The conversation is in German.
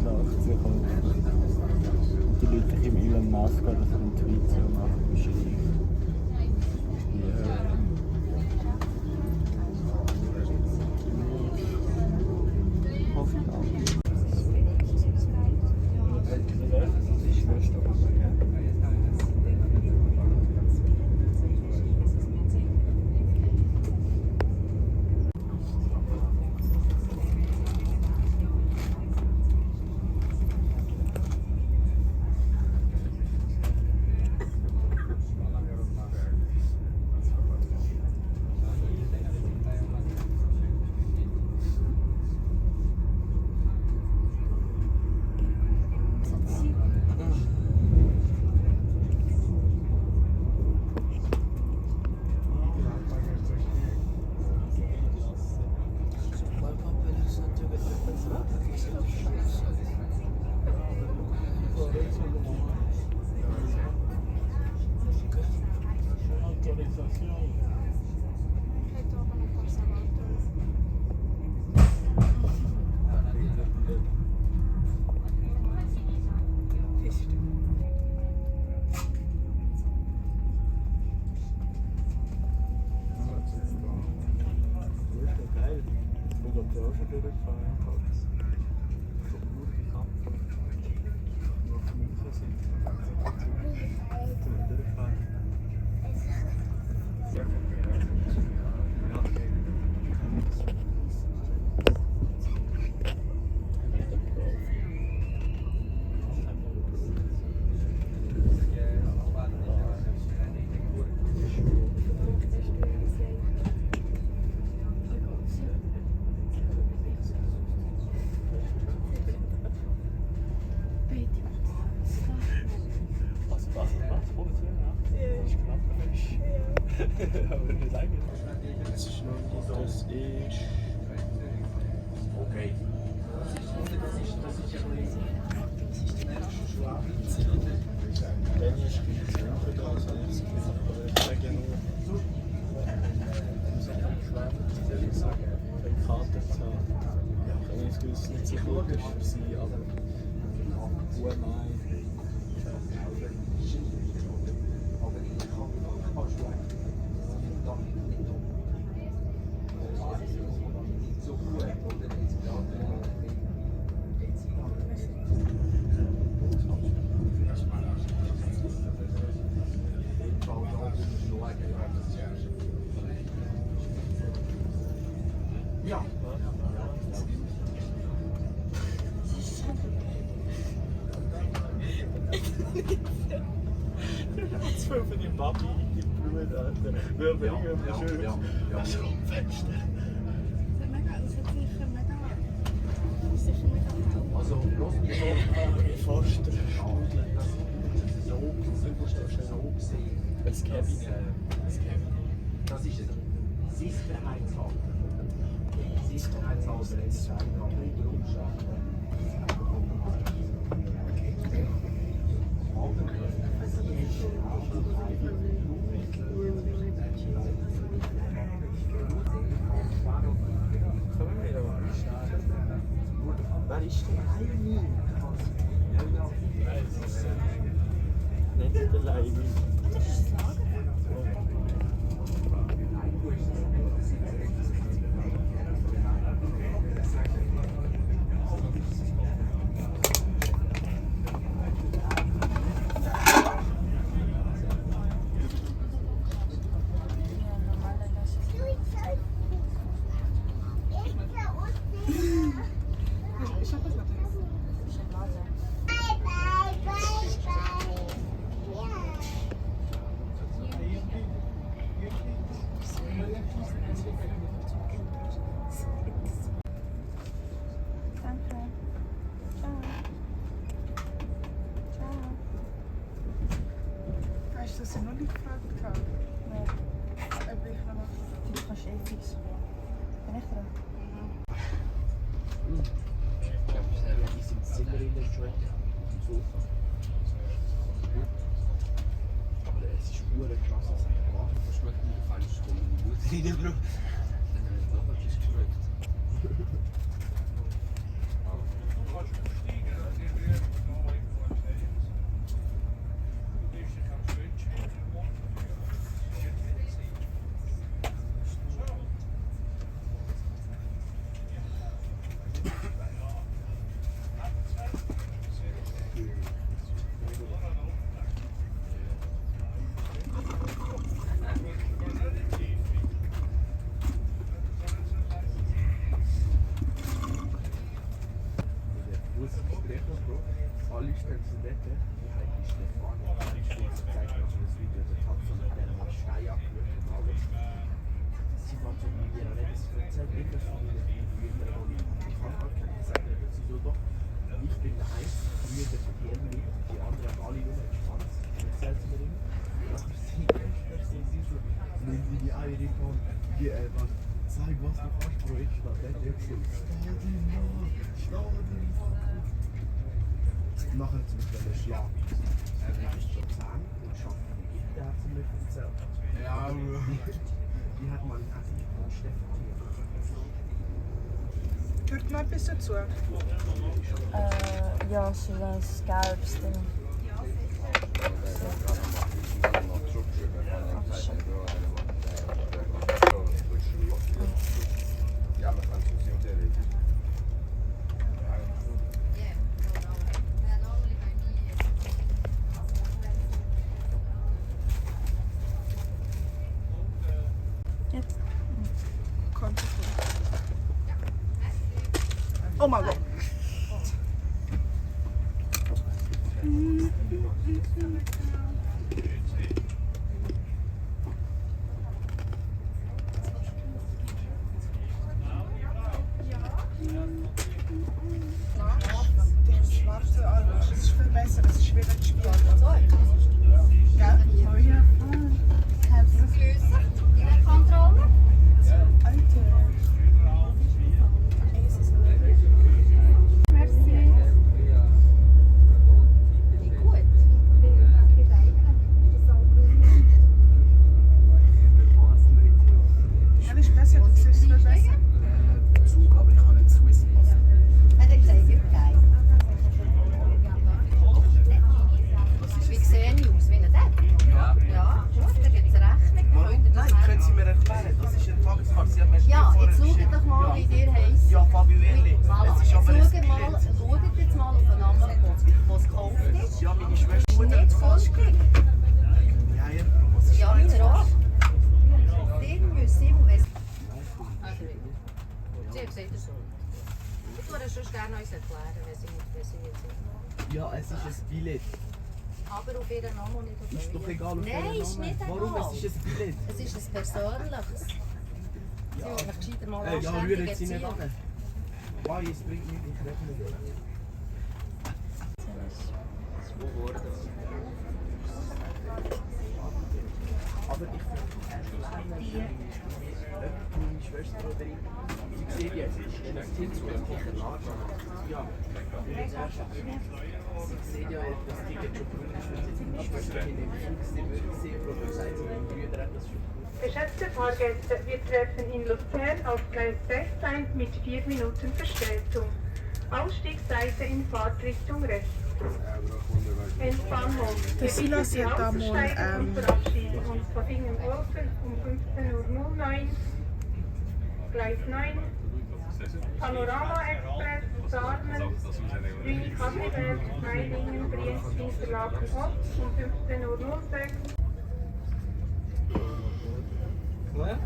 lacht sich und die Leute im Elon Musk oder so einen Tweet so machen, beschreiben. Ja. Hoffe ich auch. Okay. Dann ist es da, also ich sage nur, wenn Karte zu haben. Ich weiß, dass es nicht so gut ist für sie, aber gut nein. Ja. Das für die Papi in die Blumen, Alter. Wir bringen das schön. Das ist am Fenster. Also, los mich schon. Fast eine Stunde. Es gäbe Das ist ein Sicherheitshalter. Sicherheitshalter ist ein Umschalten. Wer ist der Leimi? Nicht der Leimi. Das ist das Lager. Hast du das ja noch nicht gefragt? Nein, Ob ich noch... du kannst fix. Bin ich dran? Ich glaube, die sind Zimmer in der Schule. Sofa. Aber es ist pure klasse. Das schmeckt mir falsch. Ich komme in die Mutter rein, Bro. Dann habe ich noch etwas gerückt. muss ich Gespräch noch, Bro. Alle stellen sie dort, die halt die Stefanie, die steht zur Zeit nach einem Video, der hat so mit der mal Stein abgerührt und alles. Sie war so mit mir, das erzählt wirklich von mir, wie früher, und ich kann gar keine sagen, sie so doch, ich bin der einzige Brüder von Germany, die anderen haben alle nur entspannt, erzählt sie mir immer. Nachher sie so, nimm die Eier von, zeig was du kannst, Bro, ich stand dort, jetzt so, stau den Mann. Nachher zum Beispiel das Jahr. Er ist schon 10 und schafft nicht, der hat sie mir erzählt. Ja, Bro. Die hat mal Essen von Stefanie. Hört noch etwas dazu? Ja, so ein gelbes Ding. Ja, man kann es nicht reden. Jetzt. Kommt. Oh mein Gott. Den schwarzen Album, das ist viel besser, das ist wieder das Spiel. Ja? Oh ja. Kontrolle? Alter. Ja, das ist besser, das ist viel besser. Zug, aber ich habe einen Swiss Pass. Wie sehe ich aus? Wie ein Depp? Ja. Ja, gut, da gibt es eine Rechnung. Warum? Nein, können Sie mir erklären? Das ist ein Taxifahrer. Sie haben mir Ja, vorher jetzt schaut geschrieben. doch mal, wie dir heisst. Ja, Fabio Erli. Voilà. Es ist Jetzt aber ein schaut Billett. jetzt mal auf den Namen, der es gekauft ist. Ja, meine Schwester Ist nicht vollständig. Ja, ja, Bro, was ist Ja, das? meiner auch. Den müssen sie, wenn Sie hat gesagt, so. Ich würde sonst gerne uns erklären, wenn sie nicht versiert sind. Ja, es ist ein Billett. Aber auf ihren Namen und nicht auf Ist doch euren. egal, auf Nein, welchen ist Namen. nicht Warum? egal. Es ist ein Billett. Es ist ein persönliches. Sie wollen mich gescheiter mal Ja, anständig rühren Sie nicht erziehen. an. Wow, es bringt nichts, ich rechne nicht. Aber ich finde, meine Schwester oder ich, sie sieht jetzt, wenn das Kind zu einem Kicher nachschaut. Ja, sie sieht ja, das Ticket schon grün ist, wenn sie meine Schwester in dem Flug sehen, sagt sie, mein Bruder hat das schon gewusst. Geschätzte Fahrgäste, wir treffen in Luzern auf Gleis 6 ein mit 4 Minuten Verspätung. Ausstiegsseite in Fahrtrichtung rechts. Endbahnhof. Der Silas Wir hat da bitten Sie mal, auszusteigen und verabschieden uns von Ingenolfen um 15:09 Uhr. Gleis 9. Panorama Express, Sarnen, Wien, Kasselberg, Meiningen, Brienz, Interlaken Ost um 15:06 Uhr.